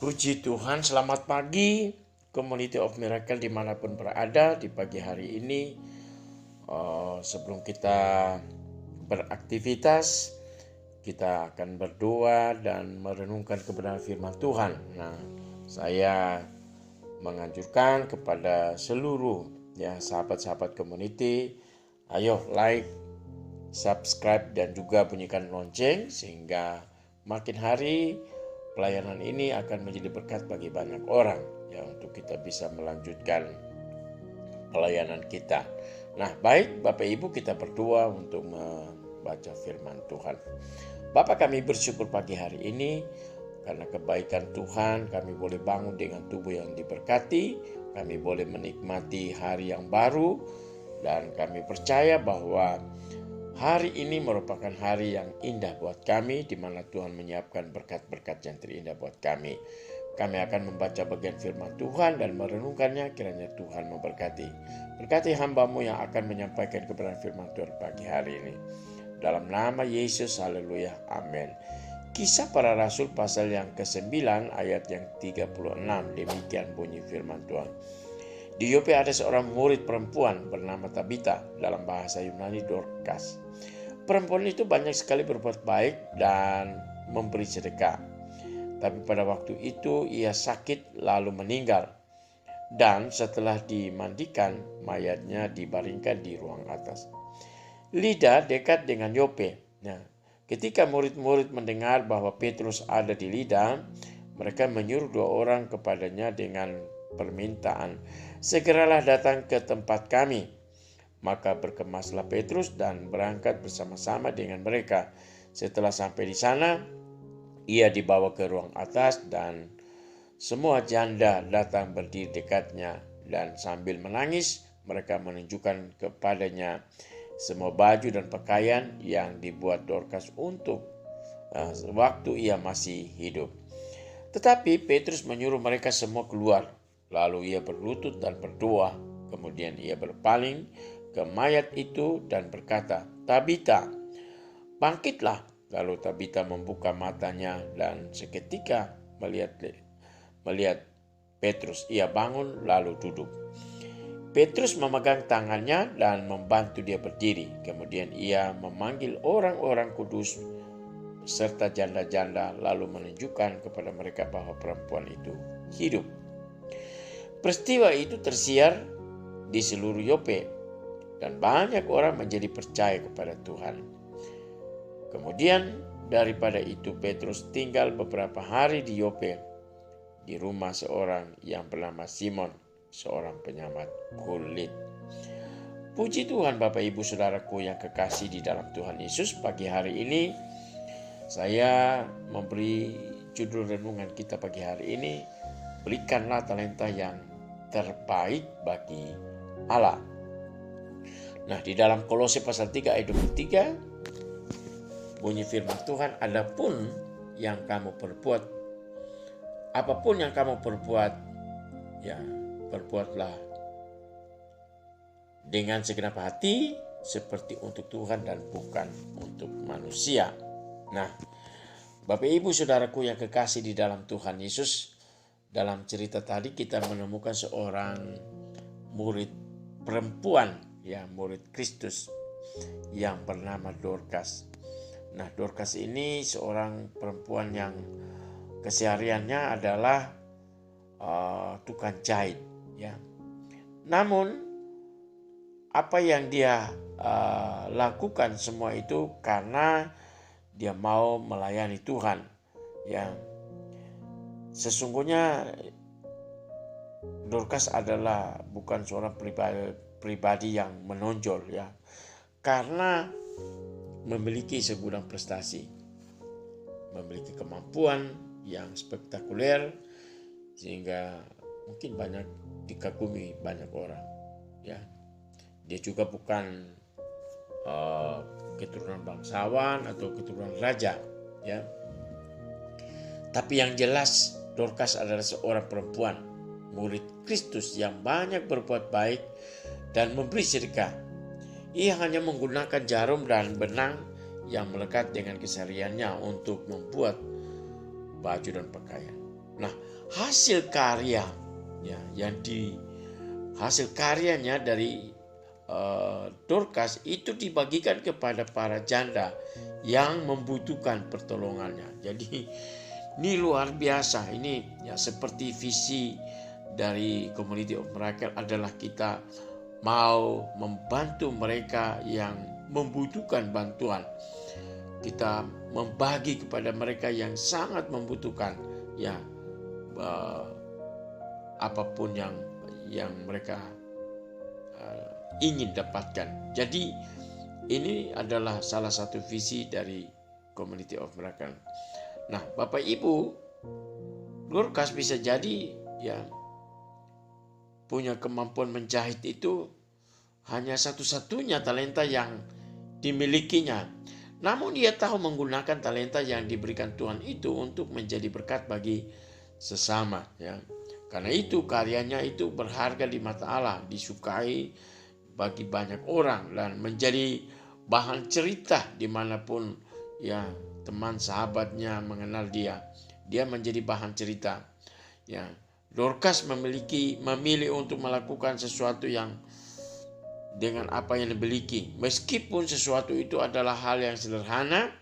Puji Tuhan, selamat pagi Community of Miracle dimanapun berada di pagi hari ini. Sebelum kita beraktivitas, kita akan berdoa dan merenungkan kebenaran firman Tuhan. Nah, saya menganjurkan kepada seluruh sahabat-sahabat community, ayo like, subscribe dan juga bunyikan lonceng sehingga makin hari pelayanan ini akan menjadi berkat bagi banyak orang untuk kita bisa melanjutkan pelayanan kita. Nah, baik Bapak Ibu, kita berdoa untuk membaca firman Tuhan. Bapak, kami bersyukur pagi hari ini karena kebaikan Tuhan kami boleh bangun dengan tubuh yang diberkati, kami boleh menikmati hari yang baru, dan kami percaya bahwa hari ini merupakan hari yang indah buat kami, di mana Tuhan menyiapkan berkat-berkat yang terindah buat kami. Kami akan membaca bagian firman Tuhan dan merenungkannya, kiranya Tuhan memberkati. Berkati hamba-Mu yang akan menyampaikan kebenaran firman Tuhan pagi hari ini. Dalam nama Yesus, haleluya, amin. Kisah Para Rasul pasal yang ke-9 ayat yang 36, demikian bunyi firman Tuhan. Di Yope ada seorang murid perempuan bernama Tabita, dalam bahasa Yunani Dorcas. Perempuan itu banyak sekali berbuat baik dan memberi sedekah. Tapi pada waktu itu ia sakit lalu meninggal. Dan setelah dimandikan, mayatnya dibaringkan di ruang atas. Lida dekat dengan Yope. Nah, ketika murid-murid mendengar bahwa Petrus ada di Lida, mereka menyuruh 2 orang kepadanya dengan permintaan, segeralah datang ke tempat kami. Maka berkemaslah Petrus dan berangkat bersama-sama dengan mereka. Setelah sampai di sana, ia dibawa ke ruang atas dan semua janda datang berdiri dekatnya, dan sambil menangis mereka menunjukkan kepadanya semua baju dan pakaian yang dibuat Dorcas untuk waktu ia masih hidup. Tetapi Petrus menyuruh mereka semua keluar. Lalu ia berlutut dan berdoa. Kemudian ia berpaling ke mayat itu dan berkata, "Tabita, bangkitlah." Lalu Tabita membuka matanya dan seketika melihat Petrus, ia bangun lalu duduk. Petrus memegang tangannya dan membantu dia berdiri. Kemudian ia memanggil orang-orang kudus serta janda-janda lalu menunjukkan kepada mereka bahwa perempuan itu hidup. Peristiwa itu tersiar di seluruh Yope dan banyak orang menjadi percaya kepada Tuhan. Kemudian daripada itu Petrus tinggal beberapa hari di Yope di rumah seorang yang bernama Simon, seorang penyamat kulit. Puji Tuhan Bapak Ibu Saudaraku yang kekasih di dalam Tuhan Yesus, pagi hari ini saya memberi judul renungan kita pagi hari ini, berikanlah talenta yang terbaik bagi Allah. Nah, di dalam Kolose pasal 3 ayat 23 bunyi firman Tuhan, apapun yang kamu perbuat, perbuatlah dengan segenap hati seperti untuk Tuhan dan bukan untuk manusia. Nah, Bapak Ibu Saudaraku yang kekasih di dalam Tuhan Yesus, dalam cerita tadi kita menemukan seorang murid perempuan, murid Kristus yang bernama Dorcas. Nah, Dorcas ini seorang perempuan yang kesehariannya adalah tukang jahit, Namun apa yang dia lakukan semua itu karena dia mau melayani Tuhan, Sesungguhnya Dorcas adalah bukan seorang pribadi yang menonjol, karena memiliki segudang prestasi, memiliki kemampuan yang spektakuler sehingga mungkin banyak dikagumi banyak orang, Dia juga bukan keturunan bangsawan atau keturunan raja, Tapi yang jelas Dorcas adalah seorang perempuan murid Kristus yang banyak berbuat baik dan memberi sedekah. Ia hanya menggunakan jarum dan benang yang melekat dengan kesehariannya untuk membuat baju dan pakaian. Nah, hasil karya ya hasil karyanya dari Dorcas itu dibagikan kepada para janda yang membutuhkan pertolongannya. Jadi ini luar biasa. Ini ya seperti visi dari Community of Miracle adalah kita mau membantu mereka yang membutuhkan bantuan. Kita membagi kepada mereka yang sangat membutuhkan ya apapun yang mereka ingin dapatkan. Jadi ini adalah salah satu visi dari Community of Miracle. Nah, Bapak Ibu, Dorcas bisa jadi ya punya kemampuan menjahit itu hanya satu-satunya talenta yang dimilikinya. Namun dia tahu menggunakan talenta yang diberikan Tuhan itu untuk menjadi berkat bagi sesama ya. Karena itu karyanya itu berharga di mata Allah, disukai bagi banyak orang dan menjadi bahan cerita dimanapun ya teman sahabatnya mengenal dia. Dia menjadi bahan cerita. Ya, Dorcas memilih untuk melakukan sesuatu yang dengan apa yang dimiliki, meskipun sesuatu itu adalah hal yang sederhana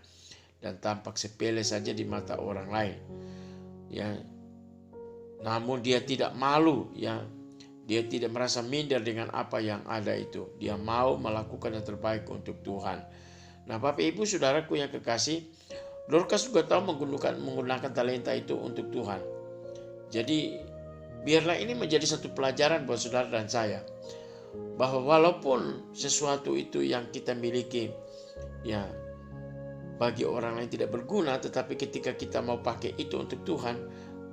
dan tampak sepele saja di mata orang lain. Ya, namun dia tidak malu ya. Dia tidak merasa minder dengan apa yang ada itu. Dia mau melakukan yang terbaik untuk Tuhan. Nah, Bapak Ibu Saudaraku yang kekasih, Dorcas juga tahu menggunakan talenta itu untuk Tuhan. Jadi biarlah ini menjadi satu pelajaran buat saudara dan saya, bahwa walaupun sesuatu itu yang kita miliki ya bagi orang lain tidak berguna, tetapi ketika kita mau pakai itu untuk Tuhan,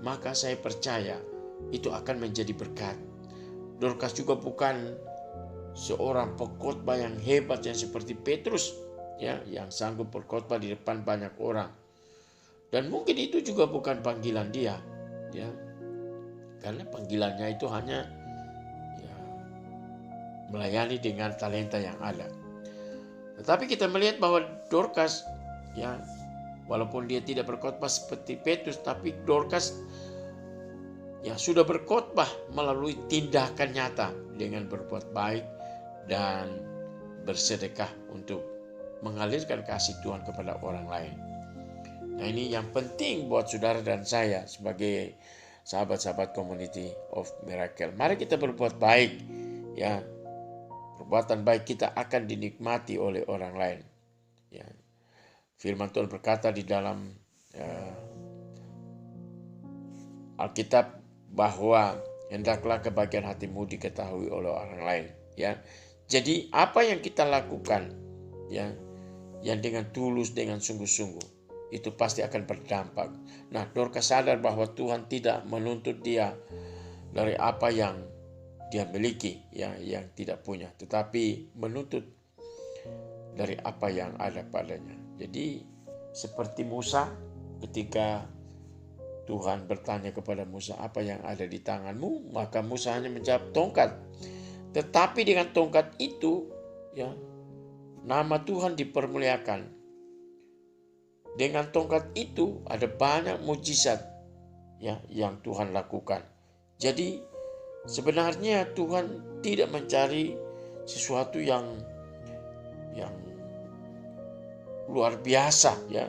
maka saya percaya itu akan menjadi berkat. Dorcas juga bukan seorang pengkhotbah yang hebat yang seperti Petrus ya, yang sanggup berkhotbah di depan banyak orang. Dan mungkin itu juga bukan panggilan dia ya. Karena panggilannya itu hanya ya, melayani dengan talenta yang ada. Tetapi kita melihat bahwa Dorcas ya, walaupun dia tidak berkhotbah seperti Petrus, tapi Dorcas ya sudah berkhotbah melalui tindakan nyata dengan berbuat baik dan bersedekah untuk mengalirkan kasih Tuhan kepada orang lain. Nah, ini yang penting buat saudara dan saya sebagai sahabat-sahabat Community of Miracle. Mari kita berbuat baik ya. Perbuatan baik kita akan dinikmati oleh orang lain. Ya. Firman Tuhan berkata di dalam Alkitab bahwa hendaklah kebahagiaan hatimu diketahui oleh orang lain ya. Jadi apa yang kita lakukan ya, yang dengan tulus, dengan sungguh-sungguh, itu pasti akan berdampak. Nah, Dorcas sadar bahwa Tuhan tidak menuntut dia dari apa yang dia miliki ya, yang tidak punya, tetapi menuntut dari apa yang ada padanya. Jadi seperti Musa ketika Tuhan bertanya kepada Musa, apa yang ada di tanganmu? Maka Musa hanya menjawab tongkat. Tetapi dengan tongkat itu ya, nama Tuhan dipermuliakan. Dengan tongkat itu ada banyak mujizat ya yang Tuhan lakukan. Jadi sebenarnya Tuhan tidak mencari sesuatu yang luar biasa ya,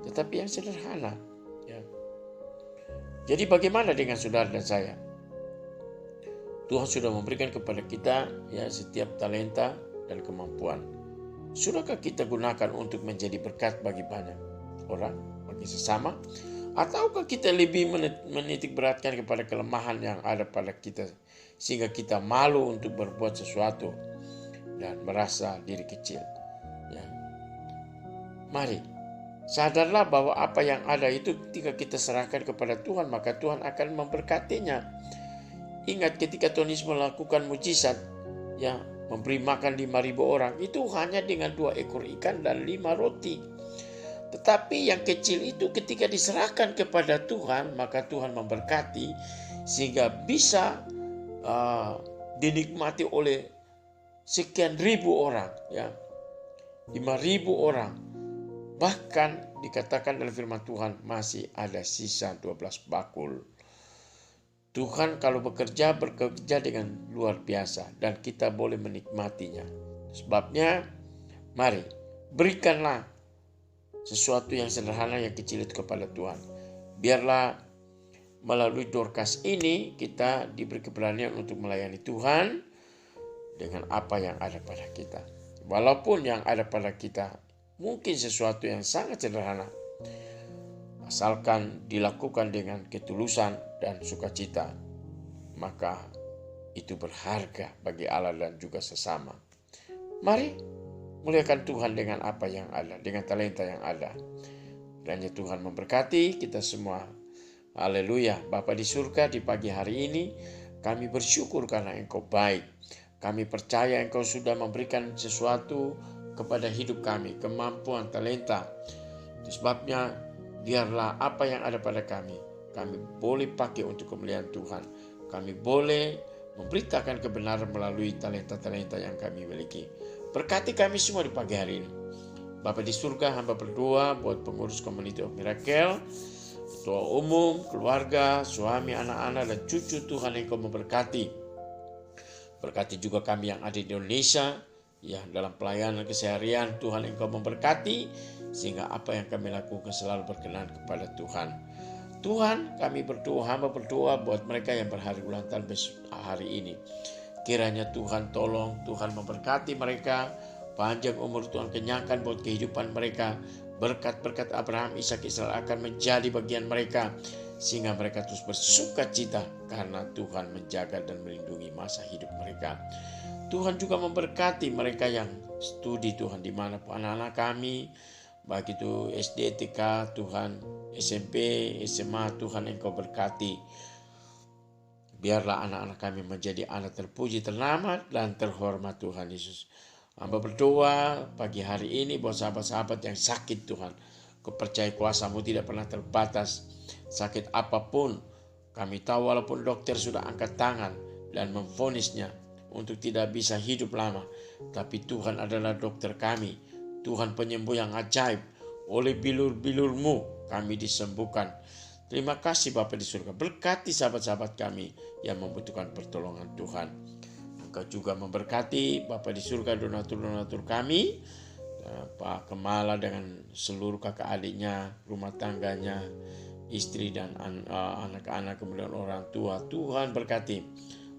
tetapi yang sederhana ya. Jadi bagaimana dengan saudara dan saya? Tuhan sudah memberikan kepada kita ya setiap talenta dan kemampuan. Sudahkah kita gunakan untuk menjadi berkat bagi banyak orang, bagi sesama? Ataukah kita lebih menitik beratkan kepada kelemahan yang ada pada kita, sehingga kita malu untuk berbuat sesuatu dan merasa diri kecil? Ya. Mari sadarlah bahwa apa yang ada itu ketika kita serahkan kepada Tuhan, maka Tuhan akan memberkatinya. Ingat ketika Tuhan Yesus melakukan mujizat ya, memberi makan 5.000 orang, itu hanya dengan 2 ekor ikan dan 5 roti. Tetapi yang kecil itu ketika diserahkan kepada Tuhan, maka Tuhan memberkati sehingga bisa dinikmati oleh sekian ribu orang ya, 5.000 orang. Bahkan dikatakan dalam firman Tuhan masih ada sisa 12 bakul Tuhan kalau bekerja dengan luar biasa dan kita boleh menikmatinya. Sebabnya mari berikanlah sesuatu yang sederhana yang kecil itu kepada Tuhan. Biarlah melalui Dorcas ini kita diberi keberanian untuk melayani Tuhan dengan apa yang ada pada kita. Walaupun yang ada pada kita mungkin sesuatu yang sangat sederhana, asalkan dilakukan dengan ketulusan dan sukacita, maka itu berharga bagi Allah dan juga sesama. Mari muliakan Tuhan dengan apa yang ada, dengan talenta yang ada. Kiranya Tuhan memberkati kita semua. Haleluya. Bapa di surga, di pagi hari ini kami bersyukur karena Engkau baik. Kami percaya Engkau sudah memberikan sesuatu kepada hidup kami, kemampuan, talenta. Itu sebabnya biarlah apa yang ada pada kami boleh pakai untuk kemuliaan Tuhan. Kami boleh memberitakan kebenaran melalui talenta-talenta yang kami miliki. Berkati kami semua di pagi hari ini. Bapa di surga, hamba berdoa buat pengurus Community of Miracle, ketua umum, keluarga, suami, anak-anak, dan cucu Tuhan yang Engkau memberkati. Berkati juga kami yang ada di Indonesia, ya dalam pelayanan keseharian Tuhan Engkau memberkati, sehingga apa yang kami lakukan selalu berkenan kepada Tuhan. Tuhan, kami berdoa, hamba berdoa buat mereka yang berhari ulang tahun hari ini. Kiranya Tuhan tolong, Tuhan memberkati mereka, panjang umur Tuhan kenyangkan buat kehidupan mereka. Berkat-berkat Abraham, Ishak, Israel akan menjadi bagian mereka, sehingga mereka terus bersuka cita karena Tuhan menjaga dan melindungi masa hidup mereka. Tuhan juga memberkati mereka yang studi Tuhan dimanapun anak-anak kami, baik itu SD, TK, Tuhan, SMP, SMA, Tuhan Engkau berkati. Biarlah anak-anak kami menjadi anak terpuji, ternama, dan terhormat Tuhan Yesus. Hamba berdoa pagi hari ini buat sahabat-sahabat yang sakit Tuhan. Kupercaya kuasa-Mu tidak pernah terbatas. Sakit apapun, kami tahu walaupun dokter sudah angkat tangan dan memvonisnya untuk tidak bisa hidup lama. Tapi Tuhan adalah dokter kami. Tuhan penyembuh yang ajaib. Oleh bilur-bilur-Mu kami disembuhkan. Terima kasih Bapa di surga. Berkati sahabat-sahabat kami yang membutuhkan pertolongan Tuhan. Engkau juga memberkati Bapa di surga, donatur-donatur kami, Pak Kemala dengan seluruh kakak adiknya, rumah tangganya, istri dan anak-anak, kemudian orang tua. Tuhan berkati.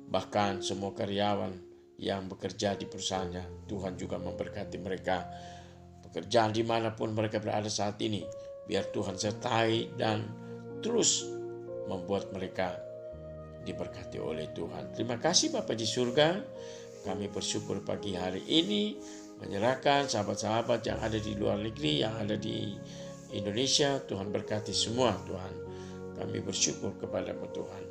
Bahkan semua karyawan yang bekerja di perusahaannya, Tuhan juga memberkati mereka. Pekerjaan dimanapun mereka berada saat ini, biar Tuhan sertai dan terus membuat mereka diberkati oleh Tuhan. Terima kasih Bapa di surga. Kami bersyukur pagi hari ini menyerahkan sahabat-sahabat yang ada di luar negeri, yang ada di Indonesia. Tuhan berkati semua Tuhan. Kami bersyukur kepada-Mu Tuhan.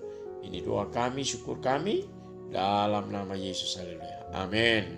Ini doa kami, syukur kami dalam nama Yesus. Haleluya. Amin.